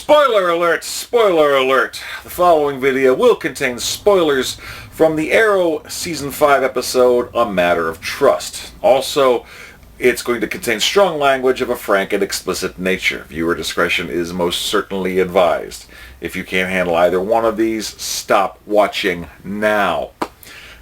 Spoiler alert! Spoiler alert! The following video will contain spoilers from the Arrow Season 5 episode, A Matter of Trust. Also, it's going to contain strong language of a frank and explicit nature. Viewer discretion is most certainly advised. If you can't handle either one of these, stop watching now.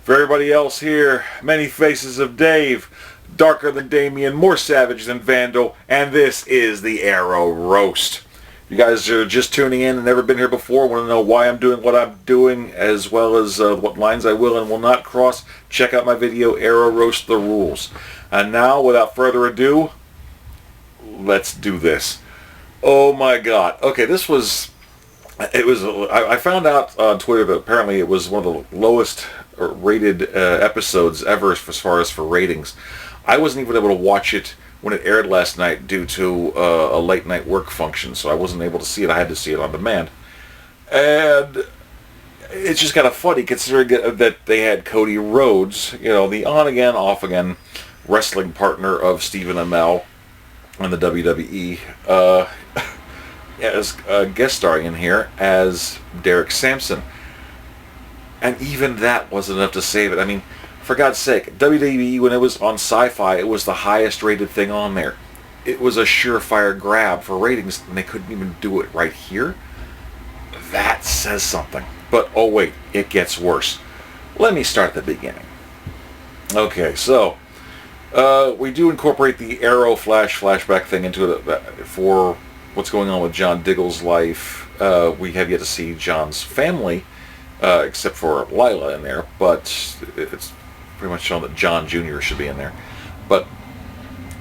For everybody else here, many faces of Dave, darker than Damien, more savage than Vandal, and this is the Arrow Roast. You guys are just tuning in and never been here before, want to know why I'm doing what I'm doing, as well as what lines I will and will not cross, check out my video, Arrow Roast the Rules. And now, without further ado, let's do this. Oh my god. Okay, I found out on Twitter that apparently it was one of the lowest rated episodes ever as far as for ratings. I wasn't even able to watch it when it aired last night due to a late night work function, so I wasn't able to see it. I had to see it on demand. And it's just kind of funny considering that they had Cody Rhodes, you know, the on-again, off-again wrestling partner of Stephen Amell on the WWE, as guest starring in here as Derek Sampson. And even that wasn't enough to save it. I mean, for God's sake, WWE, when it was on Sci-Fi, it was the highest rated thing on there. It was a surefire grab for ratings, and they couldn't even do it right here. That says something. But, oh wait, it gets worse. Let me start at the beginning. Okay, so, we do incorporate the Arrow flashback thing into it for what's going on with John Diggle's life. We have yet to see John's family, except for Lila in there, but it's pretty much shown that John Jr. should be in there. But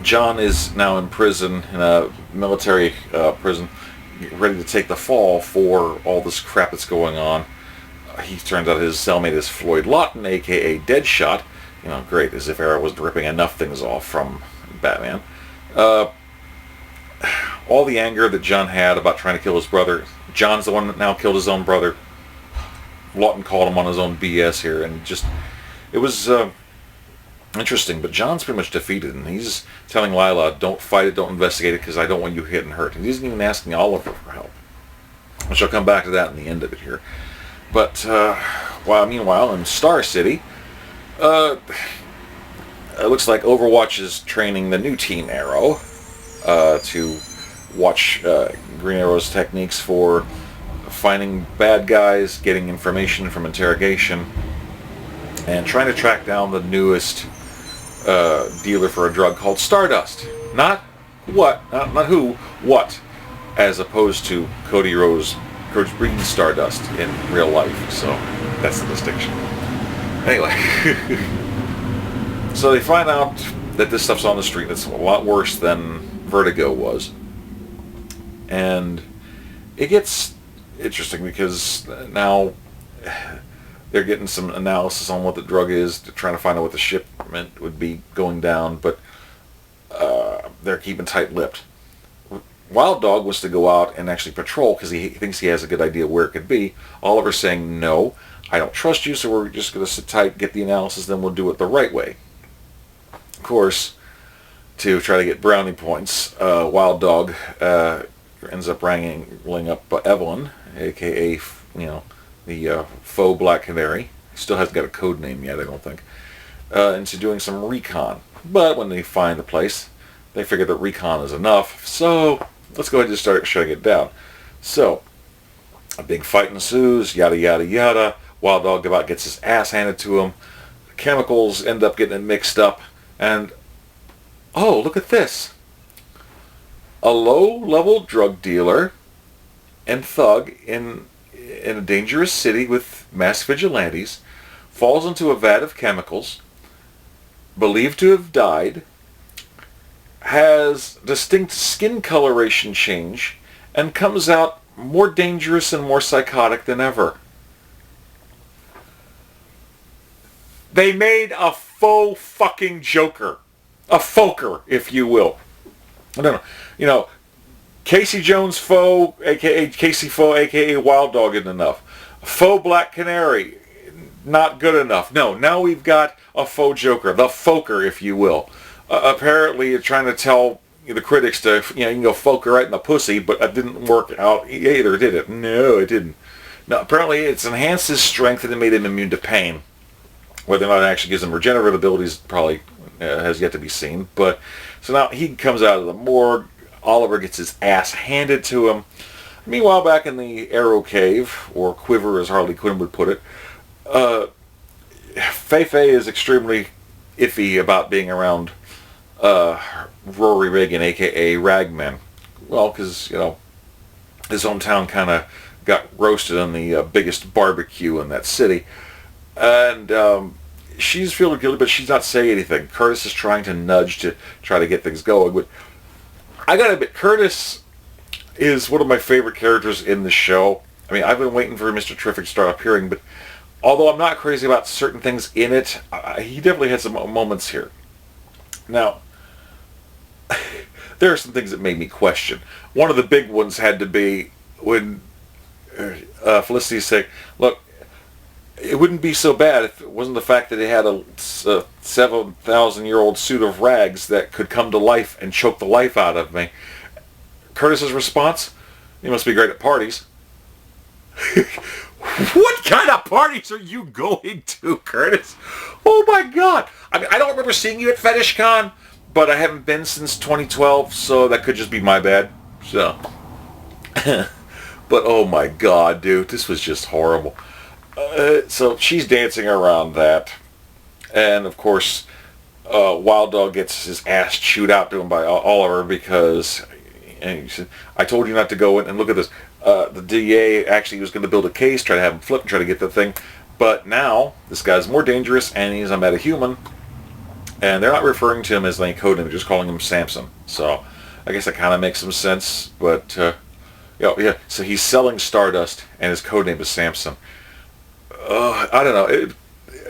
John is now in prison, in a military prison, ready to take the fall for all this crap that's going on. He turns out his cellmate is Floyd Lawton, aka Deadshot. You know, great, as if Arrow wasn't ripping enough things off from Batman. All the anger that John had about trying to kill his brother. John's the one that now killed his own brother. Lawton called him on his own BS here, and just, it was interesting, but John's pretty much defeated, and he's telling Lila, don't fight it, don't investigate it, because I don't want you hit and hurt. And he isn't even asking Oliver for help. Which I'll come back to that in the end of it here. But, meanwhile, in Star City, it looks like Overwatch is training the new Team Arrow to watch Green Arrow's techniques for finding bad guys, getting information from interrogation, and trying to track down the newest dealer for a drug called Stardust. Not what, not who, what, as opposed to Cody Rhodes breeding Stardust in real life. So that's the distinction. Anyway, so they find out that this stuff's on the street. That's a lot worse than Vertigo was. And it gets interesting because now they're getting some analysis on what the drug is, trying to find out what the shipment would be going down, but they're keeping tight-lipped. Wild Dog wants to go out and actually patrol because he thinks he has a good idea where it could be. Oliver's saying, no, I don't trust you, so we're just going to sit tight, get the analysis, then we'll do it the right way. Of course, to try to get brownie points, Wild Dog ends up wrangling up Evelyn, a.k.a., you know, the faux Black Canary. He still hasn't got a code name yet, I don't think. Into doing some recon. But when they find the place, they figure that recon is enough, so let's go ahead and start shutting it down. So, a big fight ensues, yada yada yada. Wild Dog about gets his ass handed to him. The chemicals end up getting it mixed up, and oh, look at this. A low-level drug dealer and thug in a dangerous city with mass vigilantes falls into a vat of chemicals, believed to have died, has distinct skin coloration change, and comes out more dangerous and more psychotic than ever. They made a faux fucking Joker. A Faux-ker, if you will. I don't know. You know, Casey Jones Faux, a.k.a. Casey Faux, a.k.a. Wild Dog isn't enough. Faux Black Canary, not good enough. No, now we've got a faux Joker. The Faux-ker, if you will. Apparently, you're trying to tell the critics to, you can go Faux-ker right in the pussy, but it didn't work out either, did it? No, it didn't. Now, apparently it's enhanced his strength and it made him immune to pain. Whether or not it actually gives him regenerative abilities probably has yet to be seen. But so now he comes out of the morgue. Oliver gets his ass handed to him. Meanwhile, back in the Arrow Cave, or Quiver as Harley Quinn would put it, Fei-Fei is extremely iffy about being around Rory Reagan, a.k.a. Ragman. Well, because, his hometown kind of got roasted on the biggest barbecue in that city. And she's feeling guilty, but she's not saying anything. Curtis is trying to nudge to try to get things going. But I gotta admit, Curtis is one of my favorite characters in the show. I mean, I've been waiting for Mr. Terrific to start appearing, but although I'm not crazy about certain things in it, he definitely had some moments here. Now, there are some things that made me question. One of the big ones had to be when Felicity said, look, it wouldn't be so bad if it wasn't the fact that he had a 7,000-year-old suit of rags that could come to life and choke the life out of me. Curtis's response, you must be great at parties. What kind of parties are you going to, Curtis? Oh my God. I mean, I don't remember seeing you at FetishCon, but I haven't been since 2012, so that could just be my bad. So, but oh my God, dude, this was just horrible. So she's dancing around that, and of course, Wild Dog gets his ass chewed out to him by Oliver because he said, I told you not to go in, and look at this. The DA actually was going to build a case, try to have him flip and try to get the thing, but now this guy's more dangerous and he's a metahuman, and they're not referring to him as any code name, they're just calling him Samson. So I guess that kind of makes some sense, but yeah, so he's selling Stardust and his code name is Samson. I don't know.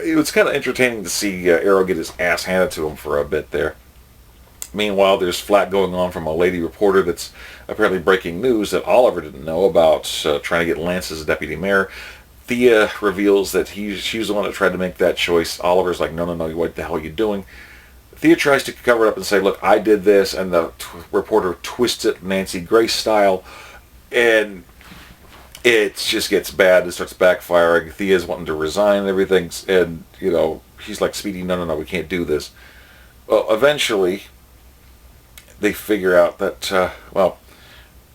It was kind of entertaining to see Arrow get his ass handed to him for a bit there. Meanwhile, there's flack going on from a lady reporter that's apparently breaking news that Oliver didn't know about, trying to get Lance as a deputy mayor. Thea reveals that she's the one that tried to make that choice. Oliver's like, no, what the hell are you doing? Thea tries to cover it up and say, look, I did this, and the reporter twists it Nancy Grace style, and it just gets bad. It starts backfiring. Thea's wanting to resign and everything, and, he's like, Speedy, no, we can't do this. Well, eventually, they figure out that,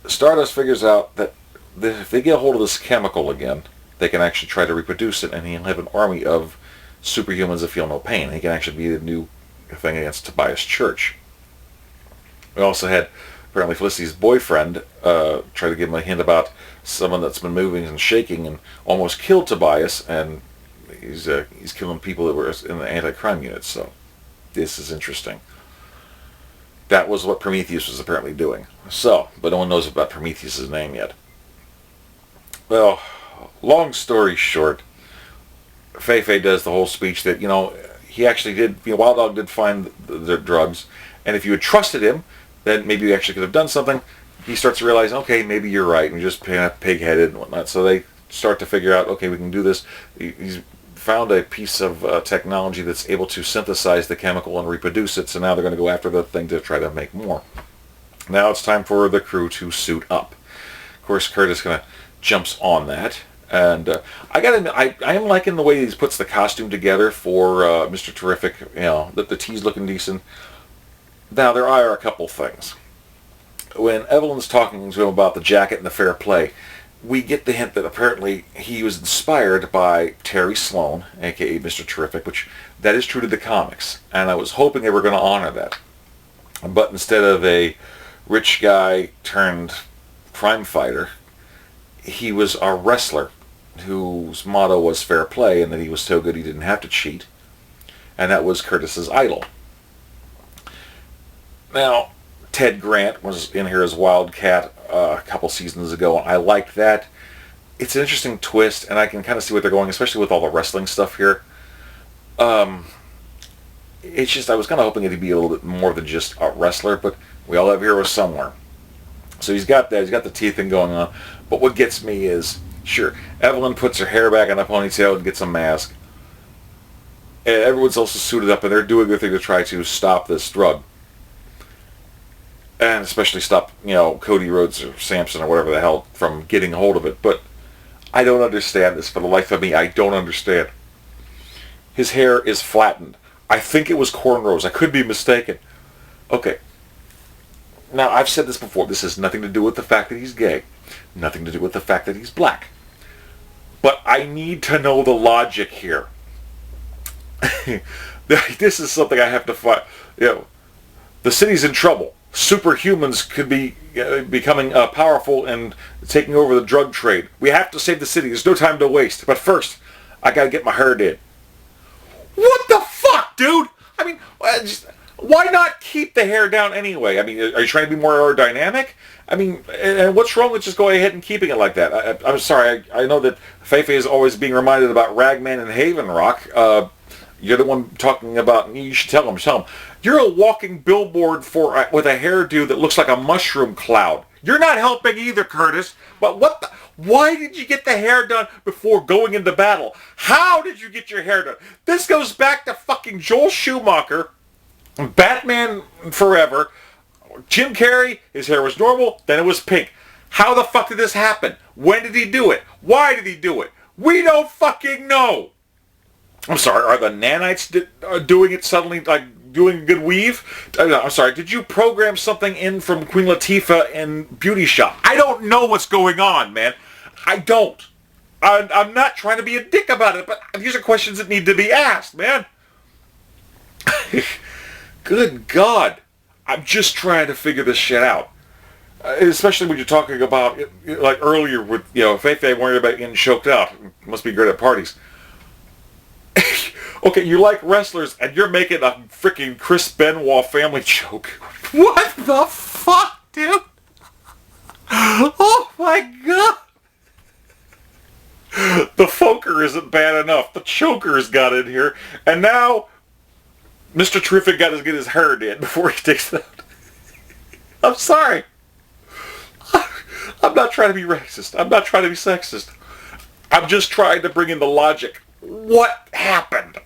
Stardust figures out that if they get a hold of this chemical again, they can actually try to reproduce it, and he'll have an army of superhumans that feel no pain. He can actually be the new thing against Tobias Church. We also had, apparently, Felicity's boyfriend try to give him a hint about someone that's been moving and shaking and almost killed Tobias, and he's killing people that were in the anti-crime unit, so this is interesting. That was what Prometheus was apparently doing. So, but no one knows about Prometheus' name yet. Well, long story short, Fei-Fei does the whole speech that, he actually did, Wild Dog did find the drugs, and if you had trusted him, then maybe you actually could have done something. He starts to realize, okay, maybe you're right, and you're just pig-headed and whatnot. So they start to figure out, okay, we can do this. He's found a piece of technology that's able to synthesize the chemical and reproduce it, so now they're going to go after the thing to try to make more. Now it's time for the crew to suit up. Of course, Curtis kind of jumps on that, and I gotta admit, I am liking the way he puts the costume together for Mr. Terrific. The tee's looking decent. Now, there are a couple things. When Evelyn's talking to him about the jacket and the fair play, we get the hint that apparently he was inspired by Terry Sloan, a.k.a. Mr. Terrific, which that is true to the comics, and I was hoping they were going to honor that. But instead of a rich guy turned crime fighter, he was a wrestler whose motto was fair play, and that he was so good he didn't have to cheat, and that was Curtis's idol. Now, Ted Grant was in here as Wildcat a couple seasons ago. I liked that. It's an interesting twist, and I can kind of see what they're going, especially with all the wrestling stuff here. It's just, I was kind of hoping it'd be a little bit more than just a wrestler, but we all have heroes somewhere. So he's got that. He's got the teeth thing going on. But what gets me is, sure, Evelyn puts her hair back in a ponytail and gets a mask. And everyone's also suited up, and they're doing their thing to try to stop this drug. and especially stop, Cody Rhodes or Samson or whatever the hell from getting a hold of it. But I don't understand this. For the life of me, I don't understand. His hair is flattened. I think it was cornrows. I could be mistaken. Okay. Now, I've said this before. This has nothing to do with the fact that he's gay. Nothing to do with the fact that he's black. But I need to know the logic here. This is something I have to find. The city's in trouble. Superhumans could be becoming powerful and taking over the drug trade. We have to save the city. There's no time to waste. But first, I gotta get my hair did. What the fuck, dude? I mean, why not keep the hair down anyway? I mean, are you trying to be more aerodynamic? I mean, and what's wrong with just going ahead and keeping it like that? I'm sorry. I know that Feifei is always being reminded about Ragman and Haven Rock. You're the one talking about, you should tell him. You're a walking billboard with a hairdo that looks like a mushroom cloud. You're not helping either, Curtis. But why did you get the hair done before going into battle? How did you get your hair done? This goes back to fucking Joel Schumacher, Batman Forever. Jim Carrey, his hair was normal, then it was pink. How the fuck did this happen? When did he do it? Why did he do it? We don't fucking know. I'm sorry, are the nanites doing it suddenly, like doing a good weave? I'm sorry, did you program something in from Queen Latifah in Beauty Shop? I don't know what's going on, man. I don't. I'm not trying to be a dick about it, but these are questions that need to be asked, man. Good God. I'm just trying to figure this shit out. Especially when you're talking about, like earlier with, Feifei worried about getting choked out. Must be great at parties. Okay, you like wrestlers, and you're making a freaking Chris Benoit family joke. What the fuck, dude? Oh my God. The Faux-ker isn't bad enough. The choker's got in here, and now Mr. Terrific got to get his hair did before he takes it out. I'm sorry. I'm not trying to be racist. I'm not trying to be sexist. I'm just trying to bring in the logic. What happened?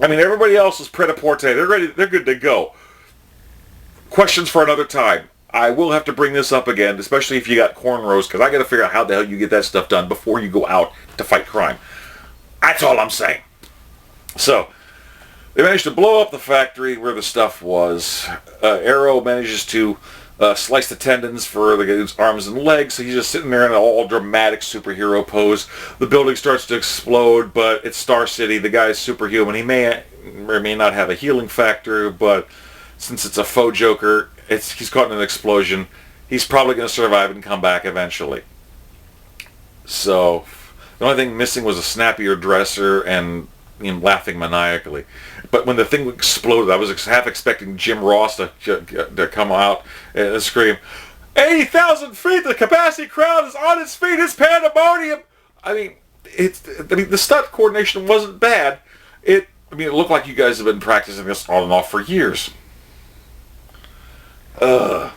I mean, everybody else is pret-a-porter. They're ready. They're good to go. Questions for another time. I will have to bring this up again, especially if you got cornrows, because I got to figure out how the hell you get that stuff done before you go out to fight crime. That's all I'm saying. So, they managed to blow up the factory where the stuff was. Arrow manages to slice the tendons for his arms and legs, so he's just sitting there in an all-dramatic superhero pose. The building starts to explode, but it's Star City. The guy's superhuman. He may or may not have a healing factor, but since it's a faux Joker, he's caught in an explosion. He's probably going to survive and come back eventually. So, the only thing missing was a snappier dresser and him laughing maniacally. But when the thing exploded, I was half expecting Jim Ross to come out and scream, 80,000 feet, the capacity crowd is on its feet, it's pandemonium! I mean, the stunt coordination wasn't bad. It looked like you guys have been practicing this on and off for years. But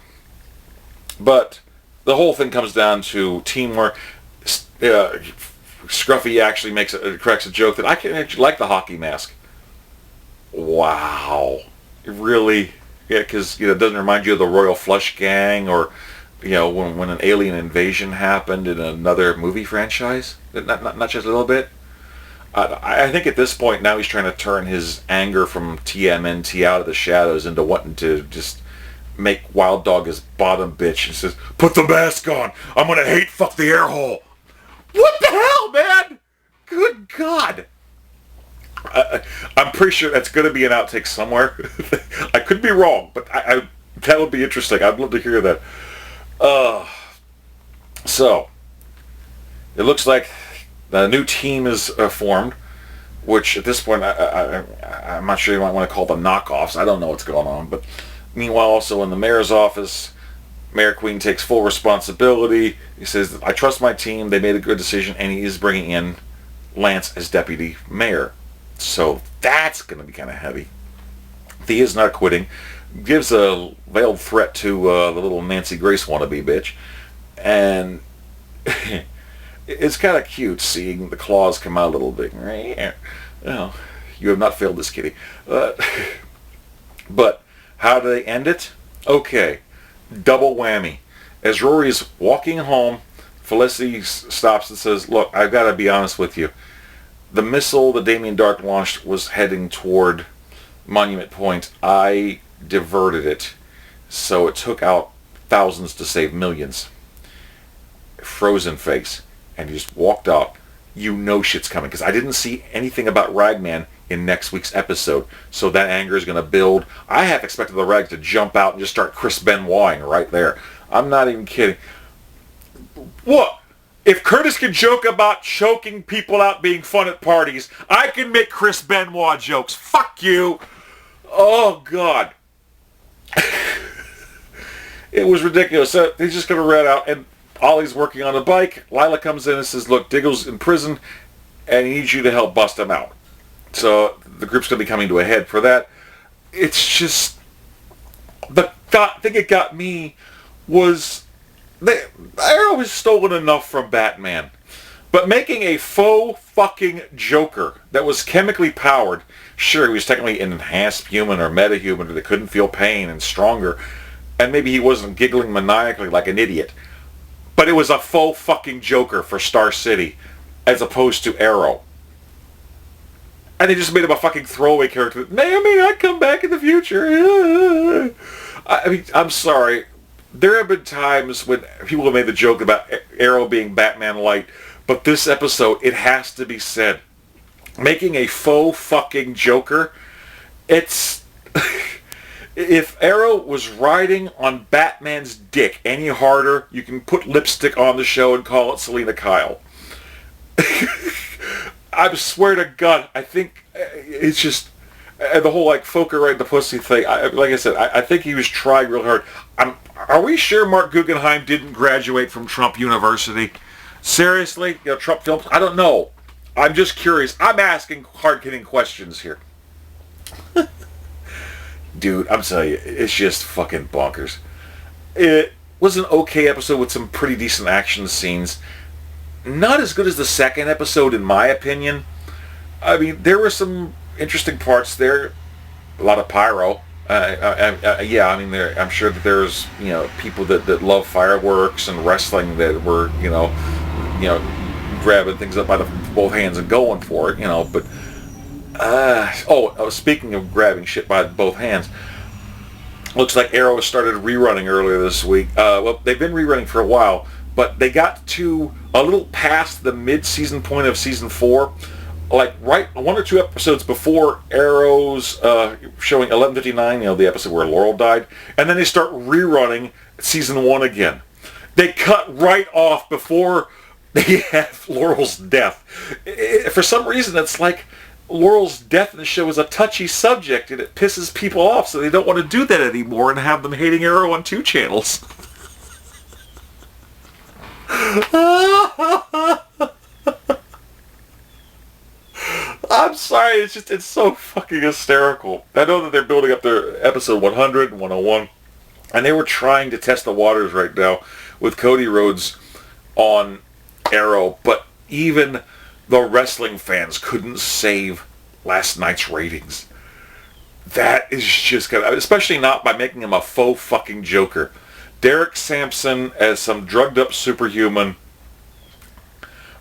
the whole thing comes down to teamwork. Scruffy actually cracks a joke that I can actually like the hockey mask. Wow. Really? Yeah, because it doesn't remind you of the Royal Flush Gang or, when an alien invasion happened in another movie franchise? Not just a little bit? I think at this point now he's trying to turn his anger from TMNT out of the shadows into wanting to just make Wild Dog his bottom bitch. He says, put the mask on. I'm going to hate fuck the air hole. What the hell, man? Good God. I'm pretty sure that's going to be an outtake somewhere. I could be wrong, but that would be interesting. I'd love to hear that. So, it looks like the new team is formed, which at this point I'm not sure you might want to call the knockoffs. I don't know what's going on. But meanwhile, also in the mayor's office, Mayor Queen takes full responsibility. He says, I trust my team. They made a good decision, and he is bringing in Lance as deputy mayor. So that's going to be kind of heavy. Thea's not quitting. Gives a veiled threat to the little Nancy Grace wannabe bitch. And it's kind of cute seeing the claws come out a little bit. Oh, you have not failed this kitty. But how do they end it? Okay, double whammy. As Rory's walking home, Felicity stops and says, look, I've got to be honest with you. The missile that Damien Dark launched was heading toward Monument Point. I diverted it, so it took out thousands to save millions. Frozen face. And he just walked out. You know shit's coming, because I didn't see anything about Ragman in next week's episode, so that anger is going to build. I half expected the Rags to jump out and just start Chris Benoiting right there. I'm not even kidding. What? If Curtis can joke about choking people out being fun at parties, I can make Chris Benoit jokes. Fuck you. Oh, God. It was ridiculous. So he's just going to rat out, and Ollie's working on a bike. Lila comes in and says, look, Diggle's in prison, and he needs you to help bust him out. So the group's going to be coming to a head for that. It's just... The thing it got me was... Arrow has stolen enough from Batman. But making a faux fucking Joker that was chemically powered, sure, he was technically an enhanced human or metahuman that couldn't feel pain and stronger, and maybe he wasn't giggling maniacally like an idiot, but it was a faux fucking Joker for Star City as opposed to Arrow. And they just made him a fucking throwaway character. May or may not come back in the future. I mean, I'm sorry. There have been times when people have made the joke about Arrow being Batman light, but this episode, it has to be said. Making a faux fucking Joker, it's... If Arrow was riding on Batman's dick any harder, you can put lipstick on the show and call it Selena Kyle. I swear to God, I think it's just... the whole, like, Faux-ker right in the pussy thing, like I said, I think he was trying real hard. Are we sure Mark Guggenheim didn't graduate from Trump University? Seriously? You know, Trump Films? I don't know. I'm just curious. I'm asking hard-hitting questions here. Dude, I'm telling you, it's just fucking bonkers. It was an okay episode with some pretty decent action scenes. Not as good as the second episode, in my opinion. I mean, there were some interesting parts there. A lot of pyro. Yeah, I mean, I'm sure that there's, you know, people that love fireworks and wrestling that were, you know, grabbing things up by both hands and going for it, you know. But speaking of grabbing shit by both hands, looks like Arrow started rerunning earlier this week. Well, they've been rerunning for a while, but they got to a little past the mid-season point of season 4. Like right 1 or 2 episodes before Arrow's showing 11:59, you know, the episode where Laurel died, and then they start rerunning season 1 again. They cut right off before they have Laurel's death. For some reason, it's like Laurel's death in the show is a touchy subject, and it pisses people off, so they don't want to do that anymore and have them hating Arrow on 2 channels. I'm sorry, it's so fucking hysterical. I know that they're building up their episode 100 and 101, and they were trying to test the waters right now with Cody Rhodes on Arrow, but even the wrestling fans couldn't save last night's ratings. That is just kind of, especially not by making him a faux fucking Joker. Derek Sampson as some drugged up superhuman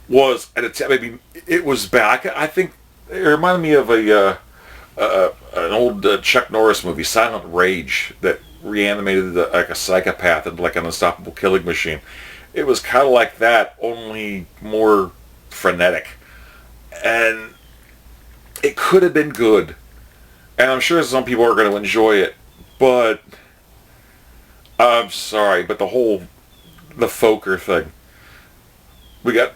was maybe it was bad. I think it reminded me of an old Chuck Norris movie, Silent Rage, that reanimated like a psychopath and like an unstoppable killing machine. It was kind of like that, only more frenetic, and it could have been good. And I'm sure some people are going to enjoy it, but I'm sorry, but the Faux-ker thing. We got,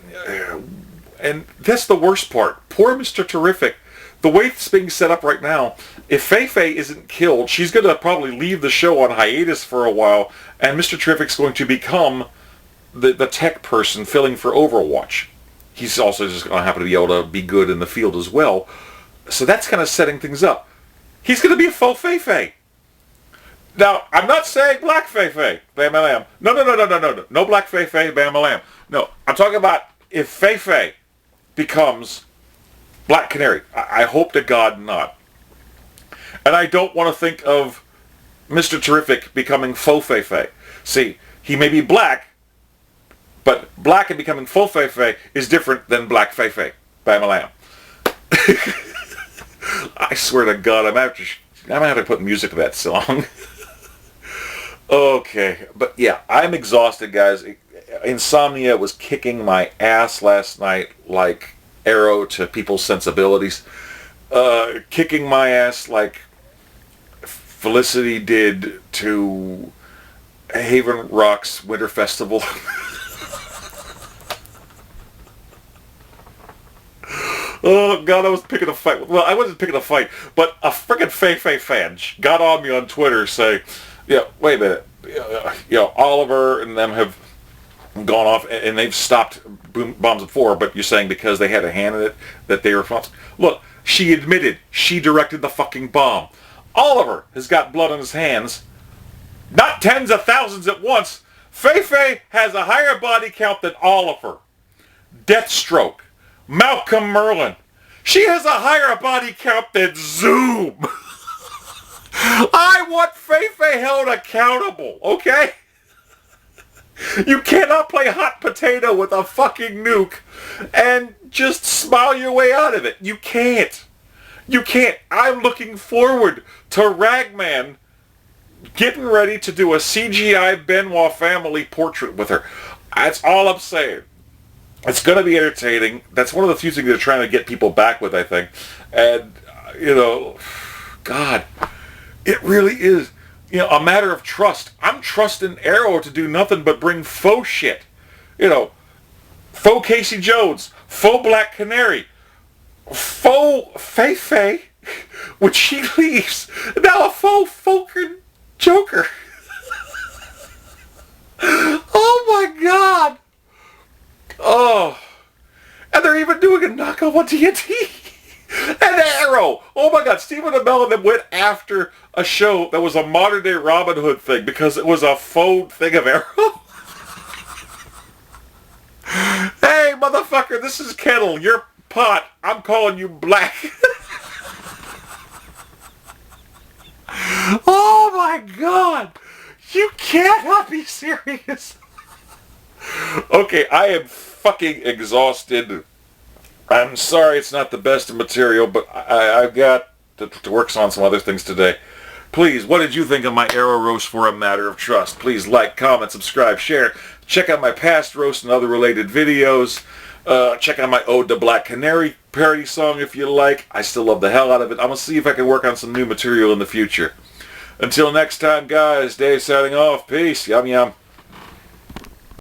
and that's the worst part. Poor Mr. Terrific. The way it's being set up right now, if Fei-Fei isn't killed, she's going to probably leave the show on hiatus for a while, and Mr. Terrific's going to become the tech person filling for Overwatch. He's also just going to happen to be able to be good in the field as well. So that's kind of setting things up. He's going to be a faux Fei-Fei. Now, I'm not saying black Fei-Fei, Bam-a-lam. No. No black Fei-Fei, Bam-a-lam. No, I'm talking about if Fei-Fei becomes Black Canary. I hope to God not. And I don't want to think of Mr. Terrific becoming faux fei. See, he may be black, but black and becoming faux fei is different than black fei. Bam-a-lam. I swear to God, I'm gonna have to put music to that song. Okay, but yeah, I'm exhausted, guys. Insomnia was kicking my ass last night like arrow to people's sensibilities. Kicking my ass like Felicity did to Haven Rock's Winter Festival. Oh, God, I was picking a fight. Well, I wasn't picking a fight, but a freaking Fei fan got on me on Twitter saying, yeah, wait a minute. Oliver and them have gone off, and they've stopped bombs before, but you're saying because they had a hand in it that they were responsible. Look, she admitted she directed the fucking bomb. Oliver has got blood on his hands. Not tens of thousands at once. Fei has a higher body count than Oliver. Deathstroke. Malcolm Merlin. She has a higher body count than Zoom. I want Fei held accountable, okay? You cannot play hot potato with a fucking nuke and just smile your way out of it. You can't. You can't. I'm looking forward to Ragman getting ready to do a CGI Benoit family portrait with her. That's all I'm saying. It's going to be entertaining. That's one of the few things they're trying to get people back with, I think. And, God, it really is, a matter of trust. I'm trusting Arrow to do nothing but bring faux shit. Faux Casey Jones, faux Black Canary, faux Fei, when she leaves. Now a faux Faux-ker Joker. Oh my God. Oh. And they're even doing a knockoff on TNT. And Arrow. Oh my God. Stephen Amell and them went after a show that was a modern day Robin Hood thing because it was a faux thing of Arrow. Hey, motherfucker, this is Kettle. You're pot. I'm calling you black. Oh my God. You cannot be serious. Okay, I am fucking exhausted. I'm sorry it's not the best of material, but I've got to work on some other things today. Please, what did you think of my Arrow roast for a matter of trust? Please like, comment, subscribe, share. Check out my past roast and other related videos. Check out my Ode to Black Canary parody song if you like. I still love the hell out of it. I'm going to see if I can work on some new material in the future. Until next time, guys, Dave signing off. Peace. Yum, yum.